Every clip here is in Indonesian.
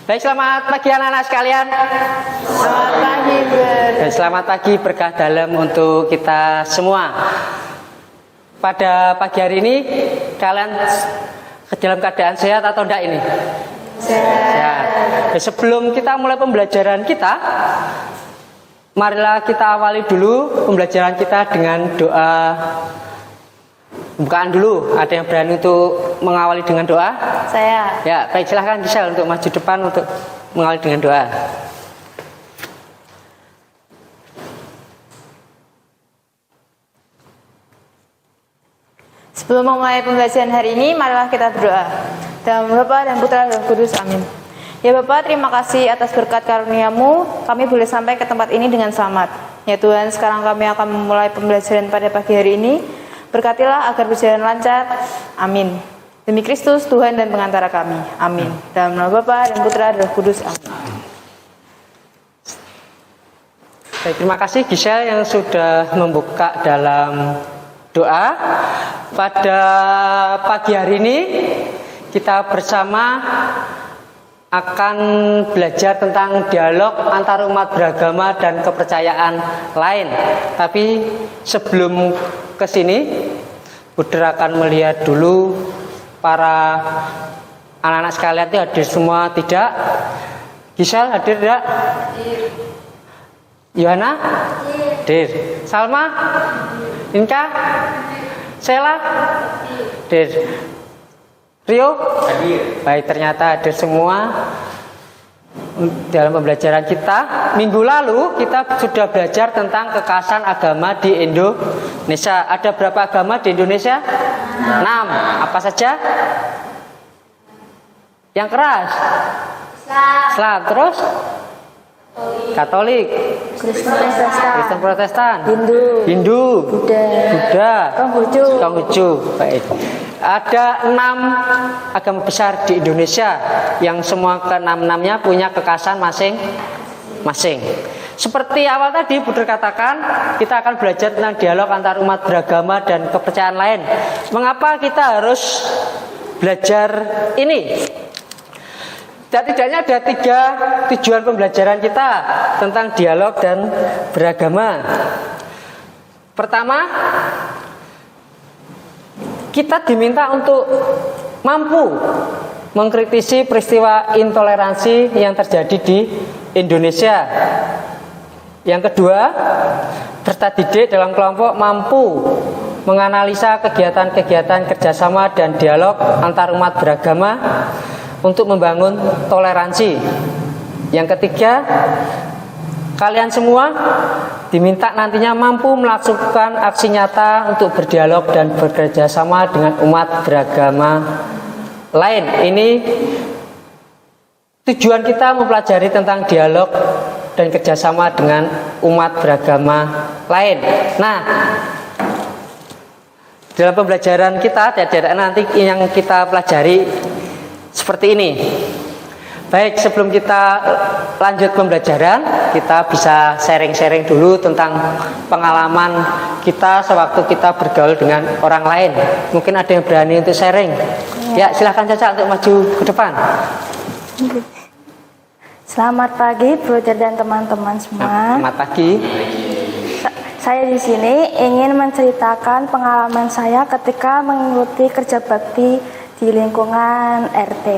Baik, selamat pagi anak-anak sekalian. Selamat pagi, Bro. Dan selamat pagi berkah dalam untuk kita semua. Pada pagi hari ini kalian dalam keadaan sehat atau enggak ini? Sehat. Dan sebelum kita mulai pembelajaran kita, marilah kita awali dulu pembelajaran kita dengan doa. Bukaan dulu, ada yang berani untuk mengawali dengan doa? Saya. Ya, baik, silahkan Gisel untuk maju depan untuk mengawali dengan doa. Sebelum memulai pembelajaran hari ini, marilah kita berdoa. Dalam nama Bapa dan Putra dan Roh Kudus, amin. Ya Bapa, terima kasih atas berkat karunia-Mu, kami boleh sampai ke tempat ini dengan selamat. Ya Tuhan, sekarang kami akan memulai pembelajaran pada pagi hari ini. Berkatilah agar berjalan lancar, amin. Demi Kristus, Tuhan dan pengantara kami, amin. Dalam nama Bapa dan Putra dan Roh Kudus, amin. Baik, terima kasih Gisel yang sudah membuka dalam doa. Pada pagi hari ini kita bersama akan belajar tentang dialog antar umat beragama dan kepercayaan lain. Tapi sebelum ke sini, Buder akan melihat dulu para anak-anak sekalian itu hadir semua tidak? Gisel hadir tidak? Yohana? Hadir. Salma? Inka? Sela? Hadir. Rio? Hadir. Baik, ternyata hadir semua. Dalam pembelajaran kita minggu lalu kita sudah belajar tentang kekhasan agama di Indonesia. Ada berapa agama di Indonesia? 6. Apa saja? Yang keras? Islam. Terus? Katolik, Kristen Protestan, Hindu, Buddha, Konghucu. Baik. Ada 6 agama besar di Indonesia yang semua ke-6-6-nya punya kekhasan masing-masing. Seperti awal tadi Buder katakan, kita akan belajar tentang dialog antar umat beragama dan kepercayaan lain. Mengapa kita harus belajar ini? Tidaknya ada 3 tujuan pembelajaran kita tentang dialog dan beragama. Pertama, kita diminta untuk mampu mengkritisi peristiwa intoleransi yang terjadi di Indonesia. Yang kedua, peserta didik dalam kelompok mampu menganalisa kegiatan-kegiatan kerjasama dan dialog antar umat beragama untuk membangun toleransi. Yang ketiga, kalian semua diminta nantinya mampu melakukan aksi nyata untuk berdialog dan bekerja sama dengan umat beragama lain. Ini tujuan kita mempelajari tentang dialog dan kerjasama dengan umat beragama lain. Nah, dalam pembelajaran kita nanti yang kita pelajari seperti ini. Baik, sebelum kita lanjut pembelajaran, kita bisa sharing-sharing dulu tentang pengalaman kita sewaktu kita bergaul dengan orang lain. Mungkin ada yang berani untuk sharing. Ya, silahkan Caca untuk maju ke depan. Selamat pagi, brother dan teman-teman semua. Selamat pagi. Saya di sini ingin menceritakan pengalaman saya ketika mengikuti kerja bakti di lingkungan RT.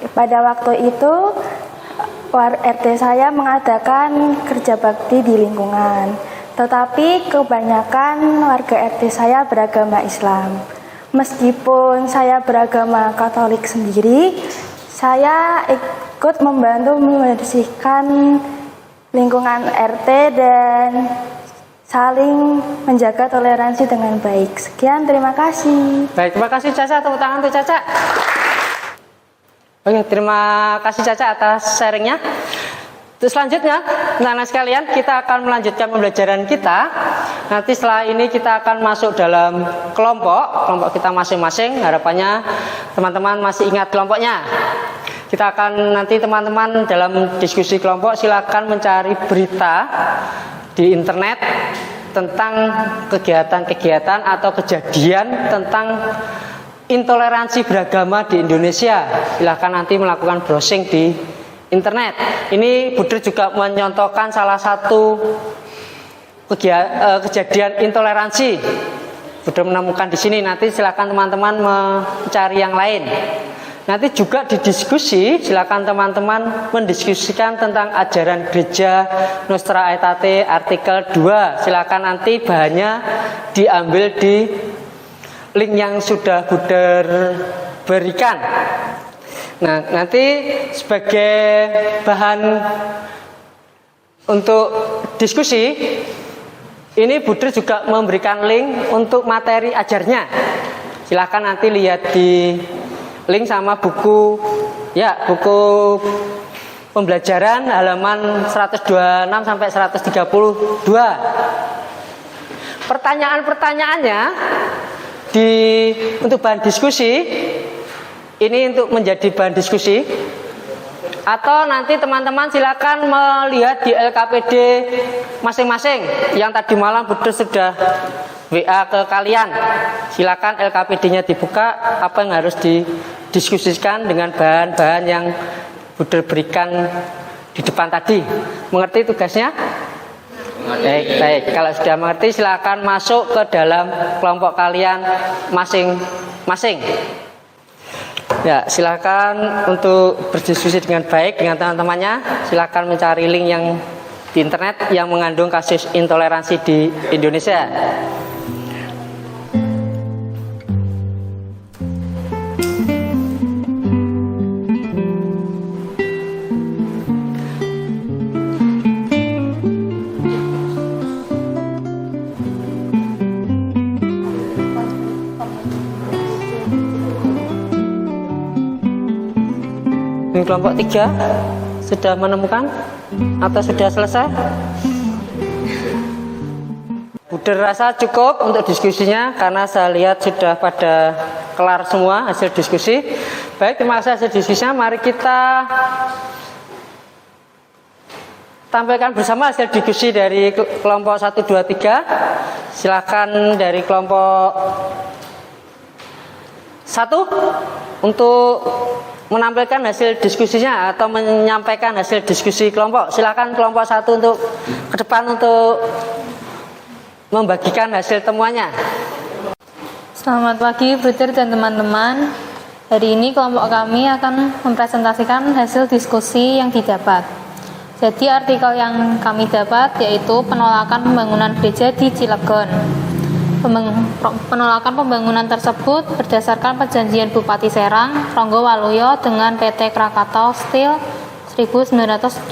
Pada waktu itu RT saya mengadakan kerja bakti di lingkungan, tetapi kebanyakan warga RT saya beragama Islam. Meskipun saya beragama Katolik sendiri, saya ikut membantu membersihkan lingkungan RT dan saling menjaga toleransi dengan baik. Sekian, terima kasih. Baik, terima kasih Caca. Tepuk tangan untuk Caca. Oke, terima kasih Caca atas sharingnya. Terus selanjutnya, anak-anak sekalian, kita akan melanjutkan pembelajaran kita. Nanti setelah ini kita akan masuk dalam kelompok kita masing-masing. Harapannya teman-teman masih ingat kelompoknya. Kita akan nanti teman-teman dalam diskusi kelompok silakan mencari berita di internet tentang kegiatan-kegiatan atau kejadian tentang intoleransi beragama di Indonesia. Silahkan nanti melakukan browsing di internet. Ini Buder juga menyontohkan salah satu kejadian intoleransi. Buder menemukan di sini. Nanti silakan teman-teman mencari yang lain. Nanti juga di diskusi, silakan teman-teman mendiskusikan tentang ajaran gereja Nostra Aetate artikel 2. Silakan nanti bahannya diambil di link yang sudah Buder berikan. Nah, nanti sebagai bahan untuk diskusi, ini Buder juga memberikan link untuk materi ajarnya. Silakan nanti lihat di link sama buku pembelajaran halaman 126 sampai 132. Pertanyaan-pertanyaannya untuk bahan diskusi, ini untuk menjadi bahan diskusi, atau nanti teman-teman silakan melihat di LKPD masing-masing. Yang tadi malam Buder sudah WA ke kalian. Silakan LKPD-nya dibuka, apa yang harus didiskusikan dengan bahan-bahan yang Buder berikan di depan tadi. Mengerti tugasnya? Baik. Kalau sudah mengerti, silakan masuk ke dalam kelompok kalian masing-masing. Ya, silakan untuk berdiskusi dengan baik dengan teman-temannya. Silakan mencari link yang di internet yang mengandung kasus intoleransi di Indonesia. Kelompok 3 sudah menemukan atau sudah selesai? Buder rasa cukup untuk diskusinya karena saya lihat sudah pada kelar semua hasil diskusi. Baik, terima kasih hasil diskusinya. Mari kita tampilkan bersama hasil diskusi dari kelompok 1, 2, 3. Silakan dari kelompok 1 untuk menampilkan hasil diskusinya atau menyampaikan hasil diskusi kelompok. Silakan kelompok 1 untuk ke depan untuk membagikan hasil temuannya. Selamat pagi Buder dan teman-teman. Hari ini kelompok kami akan mempresentasikan hasil diskusi yang didapat. Jadi artikel yang kami dapat yaitu penolakan pembangunan gereja di Cilegon. Penolakan pembangunan tersebut berdasarkan perjanjian Bupati Serang, Ronggo Waluyo dengan PT Krakatau Steel 1975.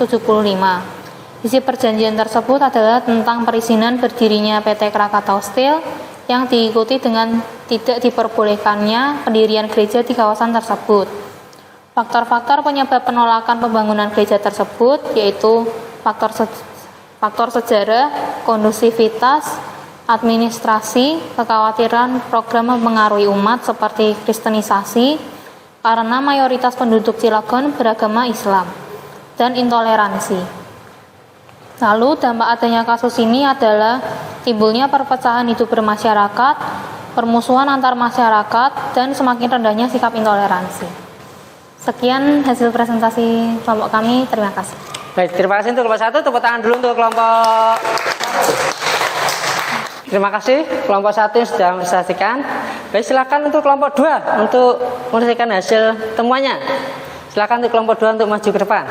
Isi perjanjian tersebut adalah tentang perizinan berdirinya PT Krakatau Steel yang diikuti dengan tidak diperbolehkannya pendirian gereja di kawasan tersebut. Faktor-faktor penyebab penolakan pembangunan gereja tersebut yaitu faktor sejarah, kondusivitas, administrasi, kekhawatiran program mempengaruhi umat seperti kristenisasi karena mayoritas penduduk Cilegon beragama Islam, dan intoleransi. Lalu dampak adanya kasus ini adalah timbulnya perpecahan hidup bermasyarakat, permusuhan antar masyarakat, dan semakin rendahnya sikap intoleransi. Sekian hasil presentasi kelompok kami, terima kasih. Baik, terima kasih untuk kelompok 1. Tepuk tangan dulu untuk kelompok. Terima kasih kelompok 1 yang sudah mempresentasikan. Baik, silakan untuk kelompok 2 untuk mempresentasikan hasil temuannya. Silakan untuk kelompok 2 untuk maju ke depan.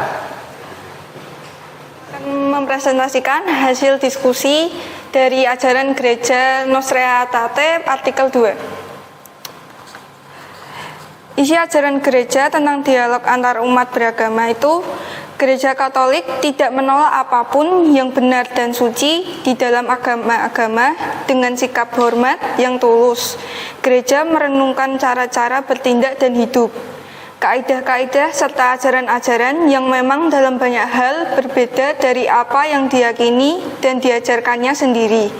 Akan mempresentasikan hasil diskusi dari ajaran gereja Nostra Aetate artikel 2. Isi ajaran gereja tentang dialog antar umat beragama itu, Gereja Katolik tidak menolak apapun yang benar dan suci di dalam agama-agama dengan sikap hormat yang tulus. Gereja merenungkan cara-cara bertindak dan hidup, kaidah-kaidah serta ajaran-ajaran yang memang dalam banyak hal berbeda dari apa yang diyakini dan diajarkannya sendiri,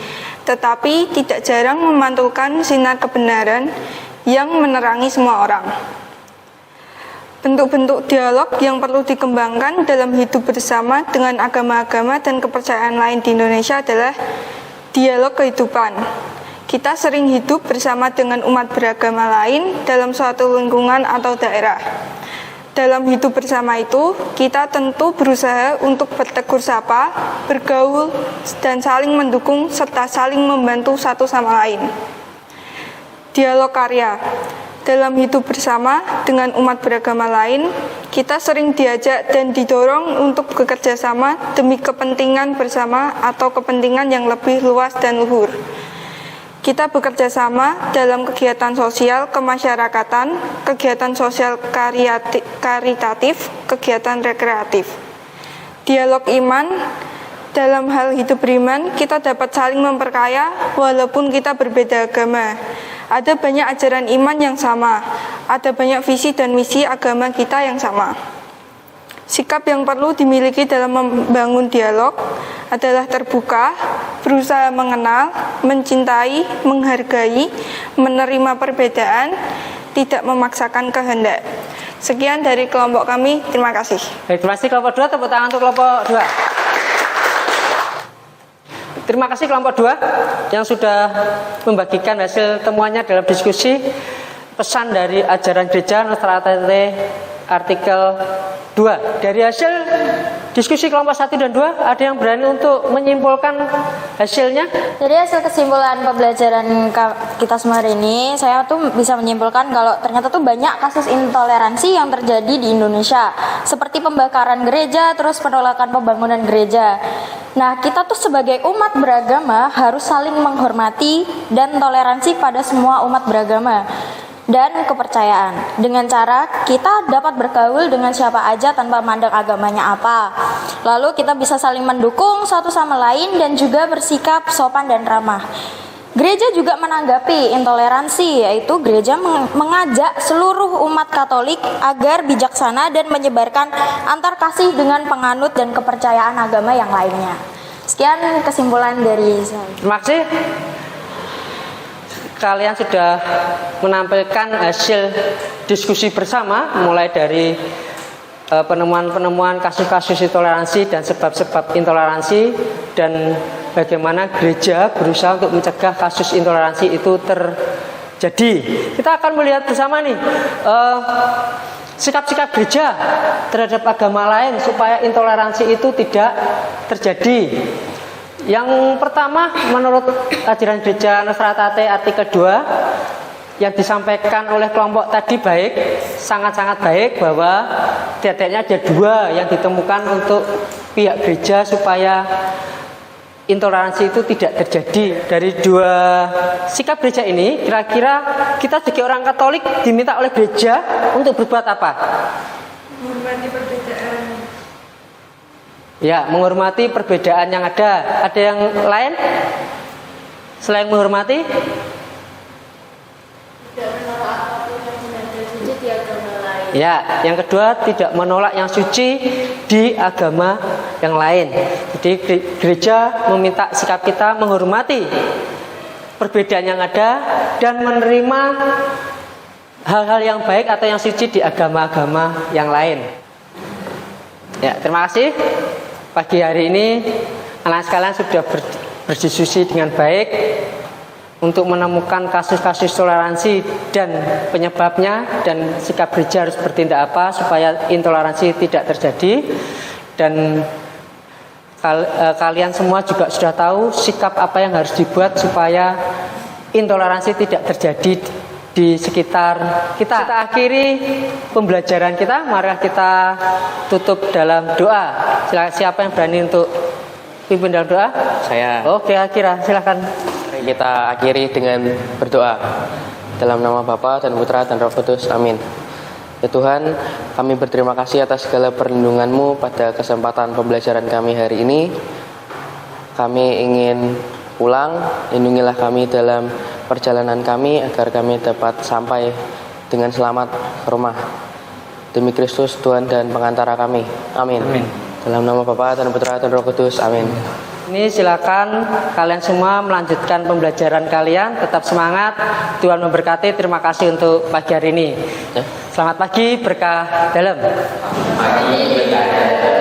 tetapi tidak jarang memantulkan sinar kebenaran yang menerangi semua orang. Bentuk-bentuk dialog yang perlu dikembangkan dalam hidup bersama dengan agama-agama dan kepercayaan lain di Indonesia adalah dialog kehidupan. Kita sering hidup bersama dengan umat beragama lain dalam suatu lingkungan atau daerah. Dalam hidup bersama itu, kita tentu berusaha untuk bertegur sapa, bergaul, dan saling mendukung serta saling membantu satu sama lain. Dialog karya. Dalam hidup bersama dengan umat beragama lain, kita sering diajak dan didorong untuk bekerja sama demi kepentingan bersama atau kepentingan yang lebih luas dan luhur. Kita bekerja sama dalam kegiatan sosial kemasyarakatan, kegiatan sosial karitatif, kegiatan rekreatif. Dialog iman. Dalam hal hidup beriman, kita dapat saling memperkaya walaupun kita berbeda agama. Ada banyak ajaran iman yang sama, ada banyak visi dan misi agama kita yang sama. Sikap yang perlu dimiliki dalam membangun dialog adalah terbuka, berusaha mengenal, mencintai, menghargai, menerima perbedaan, tidak memaksakan kehendak. Sekian dari kelompok kami, terima kasih. Terima kasih kelompok 2, tepuk tangan untuk kelompok 2. Terima kasih kelompok 2 yang sudah membagikan hasil temuannya dalam diskusi pesan dari ajaran gereja Nostra Aetate artikel 2. Dari hasil diskusi kelompok 1 dan 2, ada yang berani untuk menyimpulkan hasilnya? Jadi hasil kesimpulan pembelajaran kita semua hari ini, saya tuh bisa menyimpulkan kalau ternyata tuh banyak kasus intoleransi yang terjadi di Indonesia, seperti pembakaran gereja, terus penolakan pembangunan gereja. Nah, kita tuh sebagai umat beragama harus saling menghormati dan toleransi pada semua umat beragama dan kepercayaan. Dengan cara kita dapat bergaul dengan siapa aja tanpa mandang agamanya apa. Lalu kita bisa saling mendukung satu sama lain dan juga bersikap sopan dan ramah. Gereja juga menanggapi intoleransi, yaitu gereja mengajak seluruh umat Katolik agar bijaksana dan menyebarkan antar kasih dengan penganut dan kepercayaan agama yang lainnya. Sekian kesimpulan dari saya. Terima kasih. Kalian sudah menampilkan hasil diskusi bersama, mulai dari penemuan-penemuan kasus-kasus intoleransi dan sebab-sebab intoleransi, dan bagaimana gereja berusaha untuk mencegah kasus intoleransi itu terjadi. Kita akan melihat bersama nih sikap-sikap gereja terhadap agama lain supaya intoleransi itu tidak terjadi. Yang pertama, menurut ajaran gereja Nostra Aetate artikel 2 yang disampaikan oleh kelompok tadi baik, sangat-sangat baik, bahwa setidaknya ada 2 yang ditemukan untuk pihak gereja supaya intoleransi itu tidak terjadi. Dari 2 sikap gereja ini, kira-kira kita sebagai orang Katolik diminta oleh gereja untuk berbuat apa? Menghormati perbedaan. Ya, menghormati perbedaan yang ada. Ada yang lain selain menghormati? Tidak menolak apapun yang benar dan suci di agama lain. Ya, yang kedua, tidak menolak yang suci di agama yang lain. Jadi gereja meminta sikap kita menghormati perbedaan yang ada dan menerima hal-hal yang baik atau yang suci di agama-agama yang lain. Ya, terima kasih. Pagi hari ini anak sekalian sudah berdiskusi dengan baik untuk menemukan kasus-kasus toleransi dan penyebabnya, dan sikap gereja harus bertindak apa supaya intoleransi tidak terjadi. Dan kalian semua juga sudah tahu sikap apa yang harus dibuat supaya intoleransi tidak terjadi di sekitar kita. Kita akhiri pembelajaran kita. Mari kita tutup dalam doa. Siapa yang berani untuk pimpin dalam doa? Saya. Oke, Akira, silakan. Mari kita akhiri dengan berdoa. Dalam nama Bapa dan Putra dan Roh Kudus. Amin. Ya Tuhan, kami berterima kasih atas segala perlindungan-Mu pada kesempatan pembelajaran kami hari ini. Kami ingin pulang, lindungilah kami dalam perjalanan kami agar kami dapat sampai dengan selamat ke rumah. Demi Kristus Tuhan dan pengantara kami. Amin. Amin. Dalam nama Bapa dan Putra dan Roh Kudus. Amin. Ini silakan kalian semua melanjutkan pembelajaran kalian. Tetap semangat. Tuhan memberkati. Terima kasih untuk pagi hari ini. Selamat pagi, berkah dalam. Pagi berkah dalam.